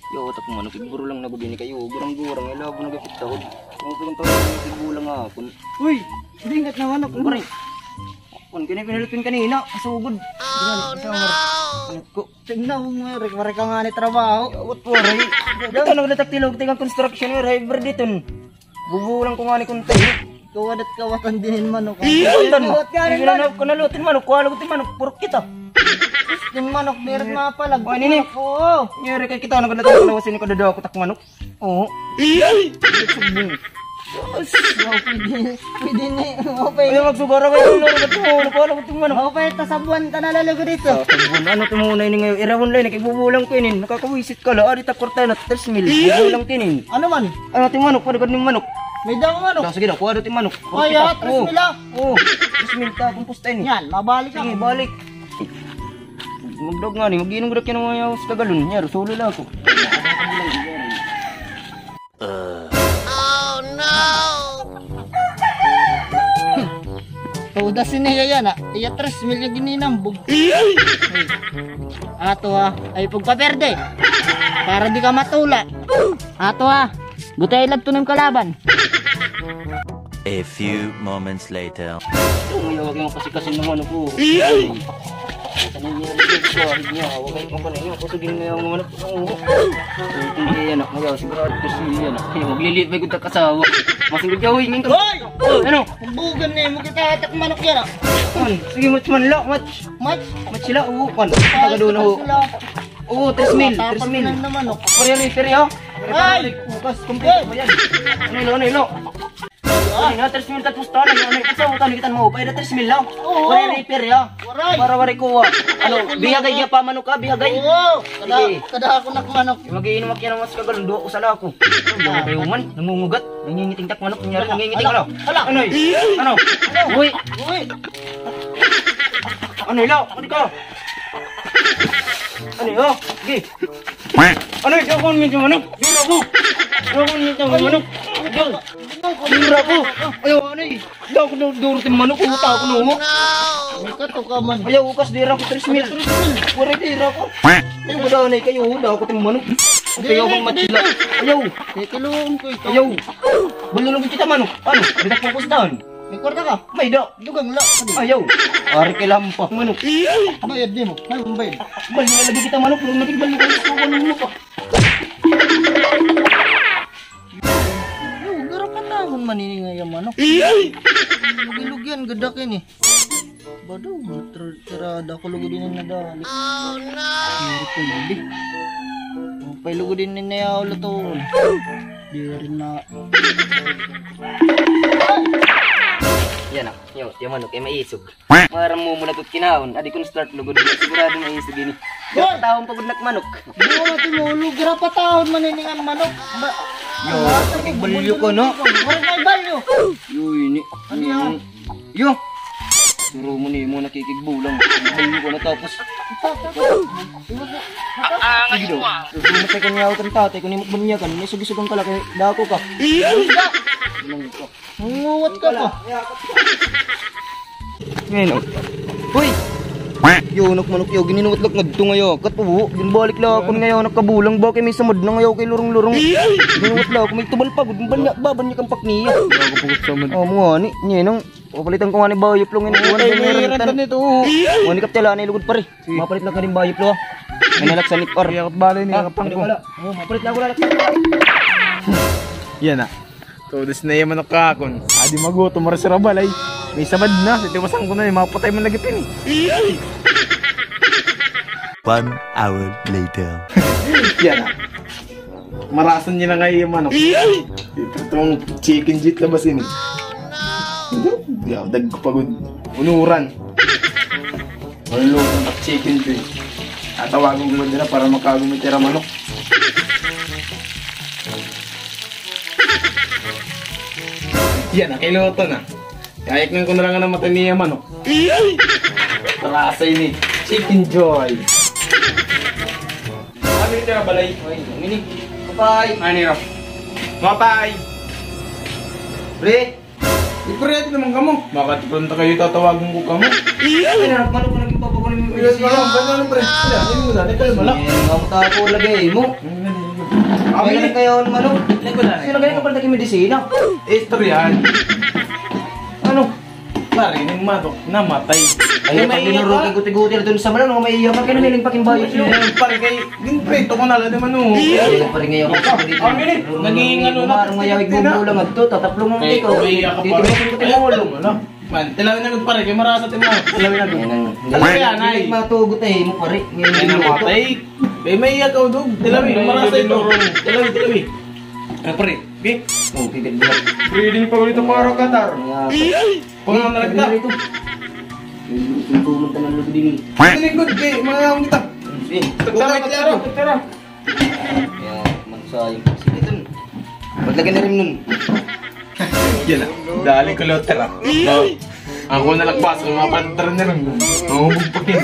Yo, otak mo manok, iburo lang na gudin kayo. Gurang-gurang, ilabo na gapit tahod. Ang pilang tawag, ibulang hapon. Uy, dingat na manok. Pare, kung pinalipin kanina, kasugod. Oh no! Tingnan mo nga, rek ka nga ni trabaho. What pare? Ito na nagtatilog tingang construction nga, driver dito. Bubulang ko nga ni kung tayo. Kawad at kawatan din manok. Ilan mo? Kawat ka rin Ilan ko nalutin manok, kuhalagutin manok, purok kita. Yung manok, meron mga palag. Ay, nini. Oo. Nyari kay kita, naglatin ko lawasin ko dadaw ko tak manok. Oo. Pwede ni. Ay, magsugara kayo ng loro, ba't mo? Kuhalagutin manok. Ako pa ito sa buwan ka nalalago dito. Ano tumunay ni ngayon? Irawon lang, ibubulang kinin. Nakakawisit ka la. Adi takortay na 3 mil. Bubulang kinin. Ano man? Ano ting manok? Padagad ng manok. May daw manok. Sige na, kuha daw manok. Ay, 3 mil ah. Oo. 3 mil ta, kumpustahin. Yan, mabalik Sige, ako. balik. Magdog nga ni, mag-inom ka ng mga yawas kagalon. Nyaro, solo lang ako. Oh no! Kaudasin niya yan ah. Iya 3 mil yung gininambog. Ato ah, ay pagpaperde. Para di ka matula. Ato ah, butay lang to ng kalaban. A few moments later. Huwag yung kasi naman ako. Ay, sanay niya rin ko. Niya, huwag kayo kung panay niya. Kusugin na yung mga nakuha. Hindi yan ako. Magawa, sigurado ko siya yan. Maglilit ba yung kasawa? Masugod ka, huwing ka. Hoy! Oh, ano? Bugan na mo kita hatak manok yan ah. Sige, match man lang, match. Match? Match sila, uwan. Taga doon ako. Oo, 3 mil, 3 mil. na manok. Pari-pari ha? Ay! Bukas, kumpleto ba yan? Ano ilo? Ay, na 3 mil tapos tayo. Ano ito sa utang nikitan mo? Pwede 3 mil lang. Oo. Pari-pari ha? Waray. Para wari ko. Ano, bihagay niya pa manok ka, bihagay. Oo! Sige. Kada ako nakmanok. Magiinom ako yan ng mas kagalon. Doon ako sa lako. Ano kayo man? Nangungugat. Nangingiting tak manok. Nangyari, nangingiting ano? Hala. Ano eh? Ano? Uy! Uy! Ano ilaw? Ano ka? Ano yun? Sige. Ano yun? Ako minsan manok. Dira ko. Ako minsan manok. Dira ko. Ayaw ano eh. Daw ko durutin manok. Uta ako no. Ikato ka man. Ayaw ukas dira ko 3 mil. Pura dira ko. Ayaw ko daw na kayo. Daw ko tim manok. Ayaw kong matila. Ayaw. Titiluon ko ito. Ayaw. Bulunog kita manok. Ano? Bidak po kusdahan. May kwarta ka? May daw. Dugang la. Ayaw. Ari kailangan pa. Manok. Bayad di mo. Ay, bayad. Bali na lagi kita manok. Nung natigbali ko sa suwan mo pa. Yo, garap ka tahon manini nga yung manok. Lugilugyan, gadakin eh. Bado, tirada ko lugudin yung nadali. Oh no! Hindi ko hindi. Pay lugudin ni Nea ulo to. Di rin na. Yan na. Yung manok ay maisog. Maram mo muna kut kinahon. Adi kung start lugod. Sigurado maisog din. Yung taong pagod nakmanok. Di mo matimulog, garap ka tahon manini nga manok. Yo, balyo ko no? Waray may balyo. Yo, ini. Ano yan? Yo. Suro mo ni mo nakikigbulang. Balyo ko na tapos. Sige daw. Sumatay ko niya ako ng tatay. Kung imot banya ka. May sugi-sugang kala. Kaya dako ka. Munguwat ka pa. Ngayon. Uy! Yo, nakmanok yo. Gininuwat lang ngadto ngayon. Katubo. Ginbalik lang ako ngayon. Nakabulang ba? Kaya may samad na ngayon. Kay lurong-lurong. Gininuwat lang ako. May tubal pa. Banya ba? Banya kang pakniya. Bago pugot samad. Oh, mga ni. Nyenong. Papalitan ko nga ni bayop lang. Ay, may randa nito. Mga kaptila na ilugod pa rin. Mapalit lang ka rin bayop lang. May nalaksanit par. Yakot balay niya kapang ko. Mapalit lang ako lalaksan. Yan ah. Kaudas na yung manok kakon. Adi magutom mara sa rabalay. May sabad na. Sitiwasan ko na yung mapatay man lagipin eh. 1 hour later. Yan ah. Marasan niya na ngayon yung manok. Itong chicken jit labas ini. Yaw, dag ko pagod. Unuran. Malulong ng chicken jit. Tatawagin ko nila para makagumitira manok. Yan ah, kailoto na. Kayak nang ko na lang ang mata niya manok. Tarasay ni Chicken Joy. Ano yung tira balay? Ay, mini. Bye. Ano yun? Mapay! Pre. Ipareto naman kamo. Bakit pronto kayo tatawagin ko kamo? Ay, manok ko naging papa ko ng Ang tako lagay mo. Kaya kayo ano? Sino kayo kapal na medisina? Istoryan. Ano? Parining manok namatay. Ay, pag binuruki guti-guti na dun sa malang, may iyak ka namiling pakimbayos yun. Pare kay ginpreto ko na lang naman oh. Ay, pa rin ngayon ka. Naging ano na. Marang mayawig bumbulang at to, tataplong mo ikaw. Titimusin ko timulong. Man, tilawin na pare kay marasa timo. Tilawin na. Kaya na, matugot eh, mo pare. Ay namatay. Kay may iyak ako dog. Tilawin marasa ito. Tilawin. Ah pare. Okay. Oh, pipit bilang. Breeding pa ulit ang mga katar. Pangalan na lang kita. Yung tulong ka ng lubi din. Lingkod kay mga ang kita. Tagtara. Kaya, mansayang kasi dito. Paglagyan na rin nun. Yan na. Dali ko lang tara. Ako nalagpas. Mga pantar na lang. Ang hubog pa kin.